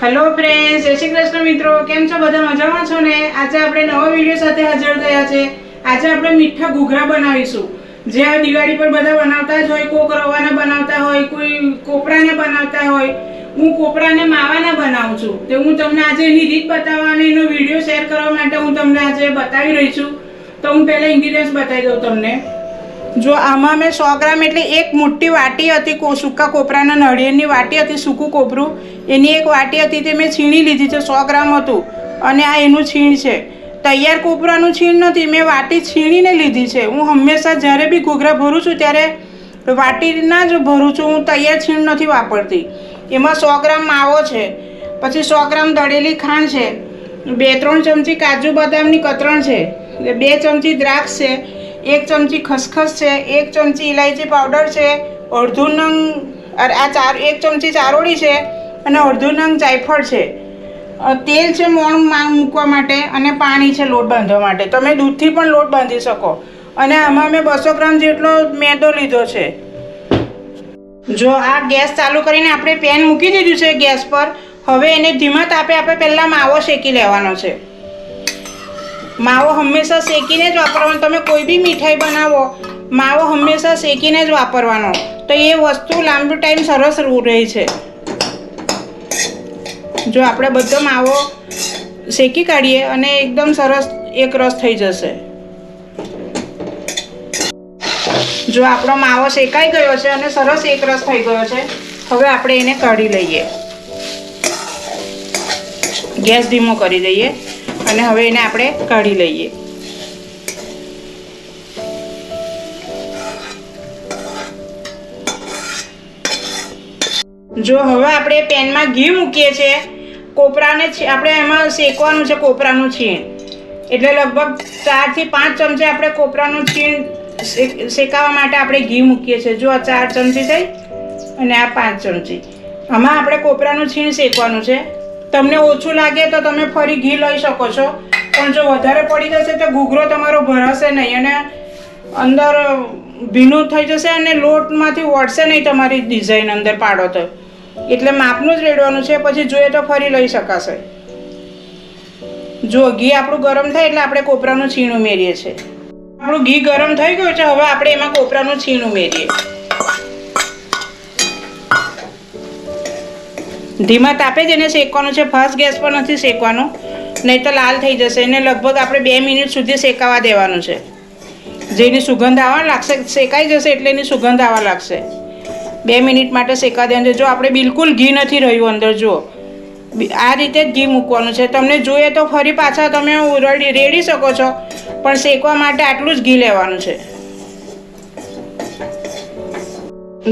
Hello friends, जय श्री कृष्ण मित्रों, केम छो बधा मजामां छो ने। आज આપણે નવા વિડિયો સાથે હાજર થયા છે। આજે આપણે મીઠા ઘૂઘરા બનાવીશું। જે આ દિવાળી પર બધા બનાવતા જ હોય, કોક રવાના બનાવતા હોય, કોઈ કોપરાને બનાવતા હોય। હું કોપરાને માવાના બનાવું છું। તો હું તમને આજે એની રીત બતાવવા અને એનો વિડિયો શેર કરવા માટે હું તમને આજે બતાવી રહી છું। તો હું પહેલા ઇન્ગ્રેડિયન્ટ્સ બતાવી દઉં તમને। જો આમાં મેં 100 ગ્રામ એટલે એક મોટી વાટી હતી સૂકા કોપરાના નળિયેરની વાટી હતી, સૂકું કોપરું એની એક વાટી હતી તે મેં છીણી લીધી છે। 100 ગ્રામ હતું અને આ એનું છીણ છે। તૈયાર કોપરાનું છીણ નથી, મેં વાટી છીણીને લીધી છે। હું હંમેશા જ્યારે બી ઘૂઘરા ભરું છું ત્યારે વાટીના જ ભરું છું, હું તૈયાર છીણ નથી વાપરતી। એમાં 100 ગ્રામ માવો છે, પછી 100 ગ્રામ દળેલી ખાંડ છે, 2-3 ચમચી કાજુ બદામની કતરણ છે, 2 ચમચી દ્રાક્ષ છે, 1 ચમચી ખસખસ છે, 1 ચમચી ઇલાયચી પાવડર છે, અડધું નંગ 1 ચમચી ચારોળી છે અને અડધું નંગ જાયફળ છે। તેલ છે મોણ મૂકવા માટે અને પાણી છે લોટ બાંધવા માટે। તમે દૂધથી પણ લોટ બાંધી શકો। અને આમાં મેં 200 ગ્રામ જેટલો મેદો લીધો છે। જો આ ગેસ ચાલુ કરીને આપણે પેન મૂકી દીધું છે ગેસ પર। હવે એને ધીમા તાપે આપણે પહેલાં માવો શેકી લેવાનો છે। માવો હંમેશા શેકીને જ વાપરવાનો। તમે કોઈ બી મીઠાઈ બનાવો, માવો હંમેશા શેકીને જ વાપરવાનો, તો એ વસ્તુ લાંબો ટાઈમ સરસ રહે છે। જો આપણે બધો માવો શેકી કાઢીએ અને એકદમ સરસ એક રસ થઈ જશે। જો આપણો માવો શેકાઈ ગયો છે અને સરસ એક રસ થઈ ગયો છે, હવે આપણે એને કાઢી લઈએ। ગેસ ધીમો કરી દઈએ અને હવે એને આપણે કાઢી લઈએ। જો હવે આપણે પેનમાં ઘી મૂકીએ છીએ। કોપરાને આપણે એમાં શેકવાનું છે, કોપરાનું છીણ એટલે લગભગ 4 થી 5 ચમચી આપણે કોપરાનું છીણ શેકાવા માટે આપણે ઘી મૂકીએ છીએ। જો આ 4 ચમચી થઈ અને આ 5 ચમચી, આમાં આપણે કોપરાનું છીણ શેકવાનું છે। તમને ઓછું લાગે તો તમે ફરી ઘી લઈ શકો છો, પણ જો વધારે પડી જશે તો ઘૂઘરો તમારો ભરાશે નહીં અને અંદર ભીનું થઈ જશે અને લોટમાંથી વળશે નહીં તમારી ડિઝાઇન અંદર પાડો તો। એટલે માપનું જ રેડવાનું છે, પછી જોઈએ તો ફરી લઈ શકાશે। જો ઘી આપણું ગરમ થાય એટલે આપણે કોપરાનું છીણ ઉમેરીએ છીએ। આપણું ઘી ગરમ થઈ ગયું છે, હવે આપણે એમાં કોપરાનું છીણ ઉમેરીએ। ધીમા તાપે જ એને શેકવાનું છે, ફાસ્ટ ગેસ પર નથી શેકવાનું, નહીં તો લાલ થઈ જશે। એને લગભગ આપણે 2 મિનિટ સુધી શેકાવા દેવાનું છે। જેની સુગંધ આવવા લાગશે, શેકાઈ જશે એટલે એની સુગંધ આવવા લાગશે। 2 મિનિટ માટે શેકા દેવાનું છે। જો આપણે બિલકુલ ઘી નથી રહ્યું અંદર, જો આ રીતે જ ઘી મૂકવાનું છે। તમને જોઈએ તો ફરી પાછા તમે રેડી શકો છો, પણ શેકવા માટે આટલું જ ઘી લેવાનું છે।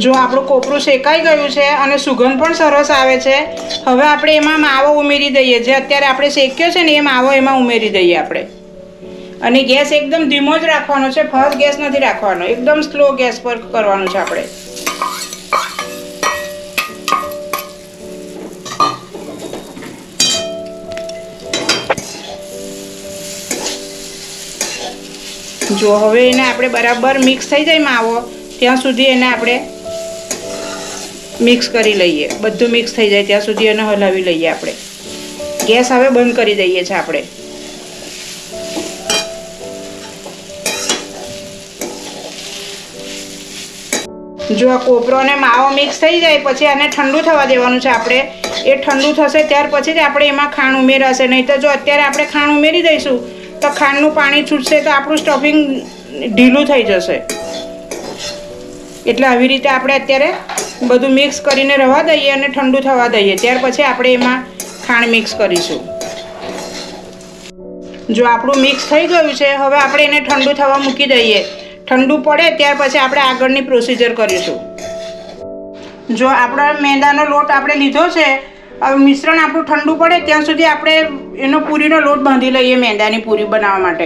જો આપણું કોપરું શેકાઈ ગયું છે અને સુગંધ પણ સરસ આવે છે, હવે આપણે એમાં માવો ઉમેરી દઈએ। જે અત્યારે આપણે શેક્યો છે ને એ માવો એમાં ઉમેરી દઈએ આપણે। અને ગેસ એકદમ ધીમો જ રાખવાનો છે, ફાસ્ટ ગેસ નથી રાખવાનો, એકદમ સ્લો ગેસ પર કરવાનું છે આપણે। જો હવે એને આપણે બરાબર મિક્સ થઈ જાય માવો ત્યાં સુધી એને આપણે મિક્સ કરી લઈએ। બધું મિક્સ થઈ જાય ત્યાં સુધી એને હલાવી લઈએ આપણે। ગેસ હવે બંધ કરી દઈએ છીએ આપણે। જો આ કોપરો અને માવો મિક્સ થઈ જાય પછી આને ઠંડુ થવા દેવાનું છે આપણે। એ ઠંડુ થશે ત્યાર પછી જ આપણે એમાં ખાંડ ઉમેરાશે, નહીં તો જો અત્યારે આપણે ખાંડ ઉમેરી દઈશું તો ખાંડનું પાણી છૂટશે તો આપણું સ્ટફિંગ ઢીલું થઈ જશે। એટલે આવી રીતે આપણે અત્યારે બધું મિક્સ કરીને રવા દઈએ અને ઠંડુ થવા દઈએ, ત્યાર પછી આપણે એમાં ખાંડ મિક્સ કરીશું। જો આપણું મિક્સ થઈ ગયું છે, હવે આપણે એને ઠંડુ થવા મૂકી દઈએ। ઠંડુ પડે ત્યાર પછી આપણે આગળની પ્રોસિજર કરીશું। જો આપણો મેંદાનો લોટ આપણે લીધો છે, હવે મિશ્રણ આપણું ઠંડુ પડે ત્યાં સુધી આપણે એનો પૂરીનો લોટ બાંધી લઈએ। મેંદાની પૂરી બનાવવા માટે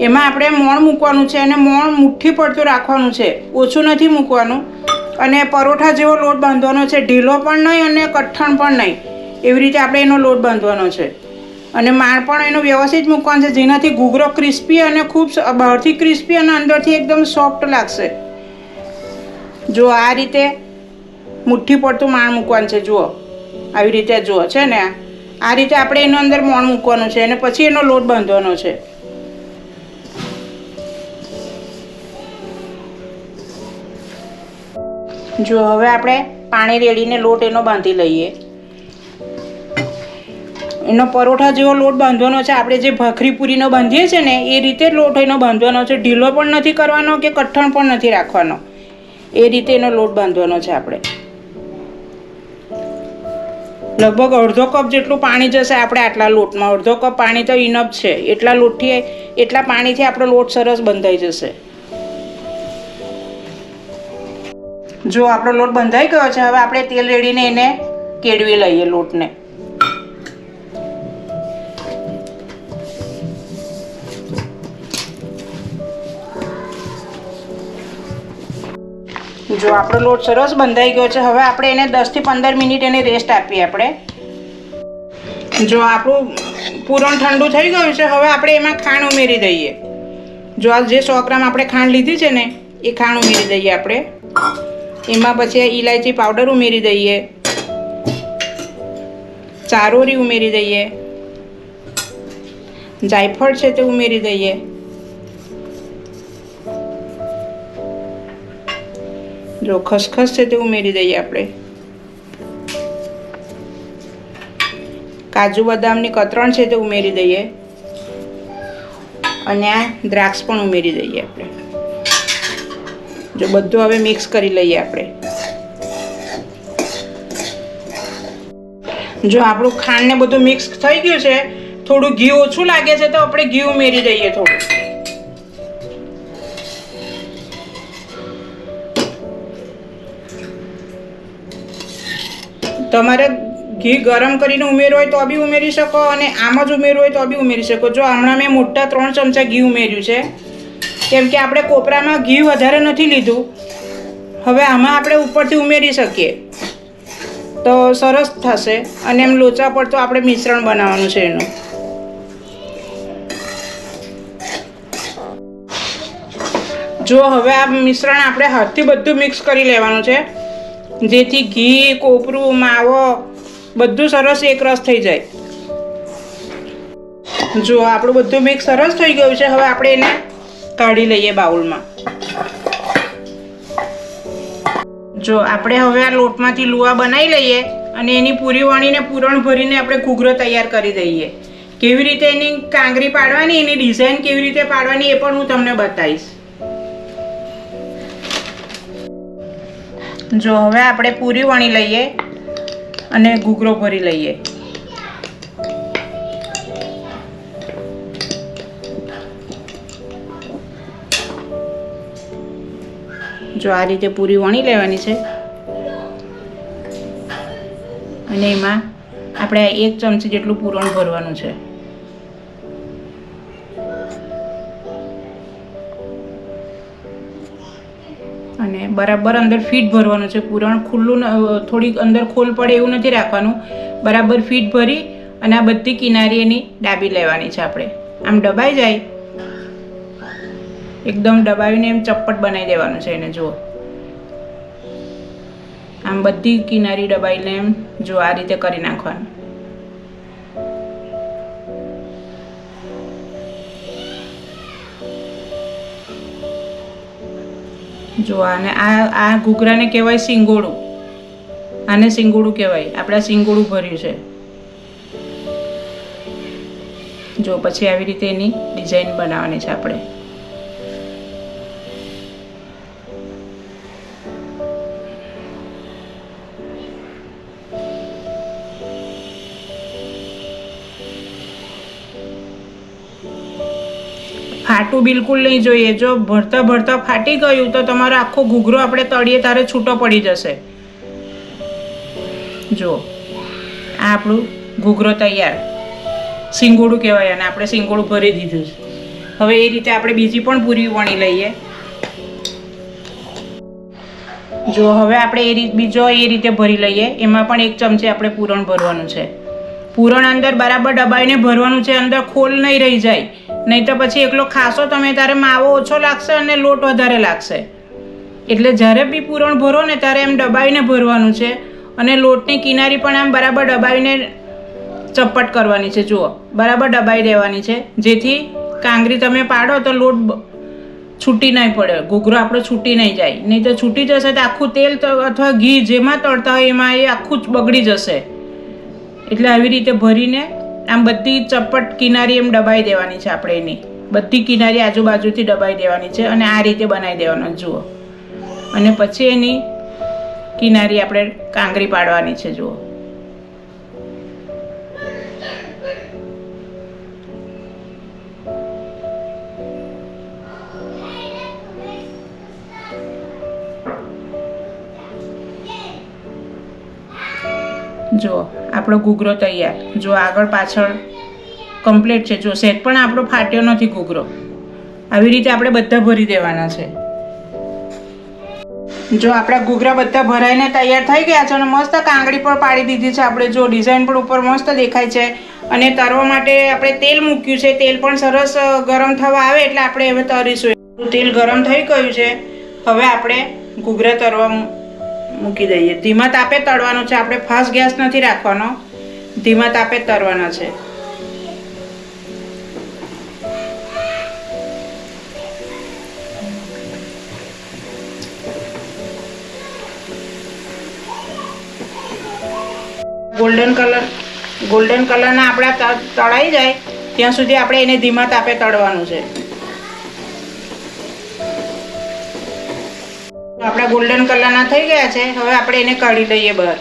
એમાં આપણે મોણ મૂકવાનું છે અને મોણ મુઠ્ઠી પડતું રાખવાનું છે, ઓછું નથી મૂકવાનું। અને પરોઠા જેવો લોટ બાંધવાનો છે, ઢીલો પણ નહીં અને કઠણ પણ નહીં, એવી રીતે આપણે એનો લોટ બાંધવાનો છે। અને માણ પણ એનો વ્યવસ્થિત મૂકવાનો છે, જેનાથી ઘૂઘરો ક્રિસ્પી અને ખૂબ બહારથી ક્રિસ્પી અને અંદરથી એકદમ સોફ્ટ લાગશે। જો આ રીતે મુઠ્ઠી પડતું માણ મૂકવાનું છે। જુઓ આવી રીતે જુઓ છે ને, આ રીતે આપણે એનો અંદર મોણ મૂકવાનું છે અને પછી એનો લોટ બાંધવાનો છે. જો હવે આપણે પાણી રેડીને લોટ એનો બાંધી લઈએ. એનો પરોઠા જેવો લોટ બાંધવાનો છે. આપણે જે ભાખરી પૂરીનો બાંધીએ છીએ ને એ રીતે લોટ એનો બાંધવાનો છે. ઢીલો પણ નથી કરવાનો કે કઠણ પણ નથી રાખવાનો. એ રીતે એનો લોટ બાંધવાનો છે. આપણે લગભગ અડધો કપ જેટલું પાણી જશે આપણે આટલા લોટમાં. અડધો કપ પાણી તો ઇનફ છે. એટલા પાણીથી આપણો લોટ સરસ બંધાઈ જશે. જો આપણો લોટ બંધાઈ ગયો છે. હવે આપણે તેલ રેડીને એને કેળવી લઈએ લોટને. જો આપણો લોટ સરસ બંધાઈ ગયો છે. હવે આપણે એને 10 થી 15 મિનિટ એને રેસ્ટ આપીએ આપણે. જો આપણું પૂરણ ઠંડુ થઈ ગયું છે. હવે આપણે એમાં ખાંડ ઉમેરી દઈએ. જો આ જે 100 ગ્રામ આપણે ખાંડ લીધી છે ને એ ખાંડ ઉમેરી દઈએ આપણે. એમાં પછી ઇલાયચી પાવડર ઉમેરી દઈએ, ચારોરી ઉમેરી દઈએ, જાયફળ છે તે ઉમેરી દઈએ, જો ખસખસ છે તે ઉમેરી દઈએ આપણે, કાજુ બદામની કતરણ છે તે ઉમેરી દઈએ અને આ દ્રાક્ષ પણ ઉમેરી દઈએ આપણે. જો બધું હવે મિક્સ કરી લઈએ આપણે. જો આપણું ખાંડ ને બધું મિક્સ થઈ ગયું છે. થોડું ઘી ઓછું લાગે છે તો આપણે ઘી ઉમેરી દઈએ થોડું. તમારે ઘી ગરમ કરીને ઉમેરવું હોય તો બી ઉમેરી શકો અને આમ જ ઉમેરવું હોય તો બી ઉમેરી શકો. જો હમણાં મેં મોટા 3 ચમચા ઘી ઉમેર્યું છે કેમ કે આપણે કોપરામાં ઘી વધારે નથી લીધું. હવે આમાં આપણે ઉપરથી ઉમેરી શકીએ તો સરસ થશે અને એમ લોચા પડતો આપણે મિશ્રણ બનાવવાનું છે એનું. જો હવે આ મિશ્રણ આપણે હાથથી બધું મિક્સ કરી લેવાનું છે જેથી ઘી, કોપરું, માવો બધું સરસ એકરસ થઈ જાય. જો આપણું બધું મિક્સ સરસ થઈ ગયું છે. હવે આપણે એને કાઢી લઈએ બાઉલમાં. જો આપણે હવે આ લોટમાંથી લુવા બનાવી લઈએ અને એની પૂરી વણીને પૂરણ ભરીને આપણે ઘૂઘરો તૈયાર કરી દઈએ. કેવી રીતે એની કાંગરી પાડવાની, એની ડિઝાઇન કેવી રીતે પાડવાની એ પણ હું તમને બતાવીશ. જો હવે આપણે પૂરી વણી લઈએ અને ઘૂઘરો ભરી લઈએ. જો આ રીતે પૂરી વણી લેવાની છે અને એમાં આપણે 1 ચમચી જેટલું પૂરણ ભરવાનું છે. અને બરાબર અંદર ફીટ ભરવાનું છે પૂરણ. ખુલ્લું થોડીક અંદર ખોલ પડે એવું નથી રાખવાનું. બરાબર ફીટ ભરી અને આ બધી કિનારી એની ડાબી લેવાની છે આપણે. આમ દબાઈ જાય એકદમ દબાવીને એમ ચપ્પટ બનાવી દેવાનું છે એને. જુઓ આમ બધી કિનારી દબાઈને એમ જો આ રીતે કરી નાખવાનું. જો આને આ ઘૂઘરાને કહેવાય સિંગોડું. આને સિંગોડું કહેવાય. આપણે સિંગોડું ભર્યું છે. જો પછી આવી રીતે એની ડિઝાઇન બનાવવાની છે આપણે. ફાટું બિલકુલ નહીં જોઈએ. જો ભરતા ભરતા ફાટી ગયું તો તમારો આખો ઘૂઘરો આપણે તળીએ તારે છૂટો પડી જશે. જો આ આપણું ઘૂઘરો તૈયાર. સિંગોડું કહેવાય અને આપણે સિંગોડું ભરી દીધું છે. હવે એ રીતે આપણે બીજી પણ પૂરી વણી લઈએ. જો હવે આપણે બીજો એ રીતે ભરી લઈએ. એમાં પણ 1 ચમચી આપણે પૂરણ ભરવાનું છે. પૂરણ અંદર બરાબર દબાઈને ભરવાનું છે. અંદર ખોલ નહીં રહી જાય, નહીં તો પછી એકલો ખાશો તમે ત્યારે માવો ઓછો લાગશે અને લોટ વધારે લાગશે. એટલે જ્યારે બી પૂરણ ભરો ને ત્યારે એમ દબાઈને ભરવાનું છે અને લોટની કિનારી પણ આમ બરાબર દબાવીને ચપટ કરવાની છે. જુઓ બરાબર દબાઈ દેવાની છે, જેથી કાંગરી તમે પાડો તો લોટ છૂટી નહીં પડે, ઘૂઘરો આપણો છૂટી નહીં જાય. નહીં તો છૂટી જશે તો આખું તેલ અથવા ઘી જેમાં તળતા હોય એમાં એ આખું જ બગડી જશે. એટલે આવી રીતે ભરીને આમ બધી ચપટ કિનારી એમ દબાઈ દેવાની છે. આપણે એની બધી કિનારી આજુબાજુથી દબાઈ દેવાની છે અને આ રીતે બનાવી દેવાનો. જુઓ, અને પછી એની કિનારી આપણે કાંગરી પાડવાની છે. જુઓ, જો આપણો ઘૂઘરો તૈયાર. જો આગળ પાછળ કમ્પ્લીટ છે. જો સેટ પણ આપણો ફાટ્યો નથી ઘૂઘરો. આવી રીતે આપણે બધા ભરી દેવાના છે. જો આપણા ઘૂઘરા બધા ભરાઈને તૈયાર થઈ ગયા છે અને મસ્ત કાંગડી પર પાડી દીધી છે આપણે. જો ડિઝાઇન પણ ઉપર મસ્ત દેખાય છે. અને તળવા માટે આપણે તેલ મૂક્યું છે. તેલ પણ સરસ ગરમ થવા આવે એટલે આપણે હવે તળીશું. તેલ ગરમ થઈ ગયું છે. હવે આપણે ઘૂઘરા તળવા મૂકી દઈએ. ધીમા તાપે તળવાનું છે આપણે, ફાસ્ટ ગેસ નથી રાખવાનો, ધીમા તાપે તળવાના છે. ગોલ્ડન કલરના આપણા તળાઈ જાય ત્યાં સુધી આપણે એને ધીમા તાપે તળવાનું છે. આપણા ગોલ્ડન કલરના થઈ ગયા છે. હવે આપણે એને કાઢી લઈએ બહાર.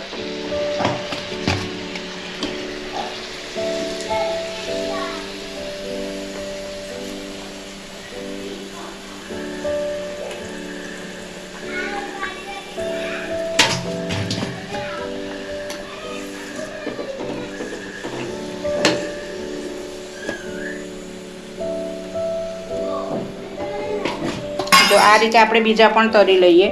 તો આ રીતે આપણે બીજા પણ તળી લઈએ.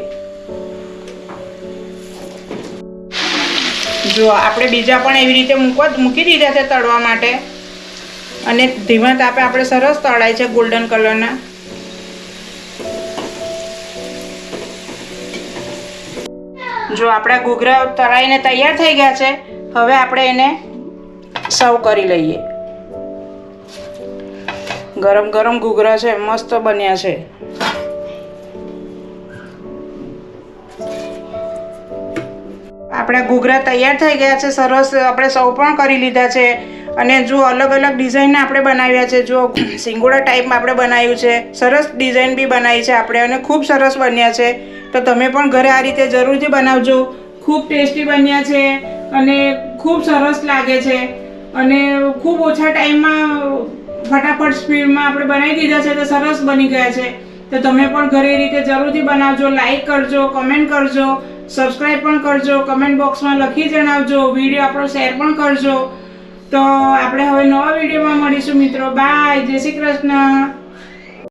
જો આપણે બીજા પણ એવી રીતે મૂકી દીધા છે તળવા માટે અને ધીમા તાપે આપણે સરસ તળાય છે ગોલ્ડન કલરના. જો આપણા ઘૂઘરા તળાઈને તૈયાર થઈ ગયા છે. હવે આપણે એને સર્વ કરી લઈએ. ગરમ ગરમ ઘૂઘરા છે, મસ્ત બન્યા છે. આપણા ઘૂઘરા તૈયાર થઈ ગયા છે સરસ. આપણે સર્વ પણ કરી લીધા છે. અને જો અલગ અલગ ડિઝાઇનના આપણે બનાવ્યા છે. જો સિંગોડા ટાઈપમાં આપણે બનાવ્યું છે. સરસ ડિઝાઇન બી બનાવી છે આપણે અને ખૂબ સરસ બન્યા છે. તો તમે પણ ઘરે આ રીતે જરૂરથી બનાવજો. ખૂબ ટેસ્ટી બન્યા છે અને ખૂબ સરસ લાગે છે અને ખૂબ ઓછા ટાઈમમાં ફટાફટ સ્પીડમાં આપણે બનાવી દીધા છે તો સરસ બની ગયા છે. તો તમે પણ ઘરે એ રીતે જરૂરથી બનાવજો. લાઈક કરજો, કમેન્ટ કરજો, સબસ્ક્રાઈબ પણ કરજો, કમેન્ટ બોક્સમાં લખી જણાવજો, વિડીયો આપણો શેર પણ કરજો. તો આપણે હવે નવા વિડીયોમાં મળીશું મિત્રો. બાય, જય શ્રી કૃષ્ણ.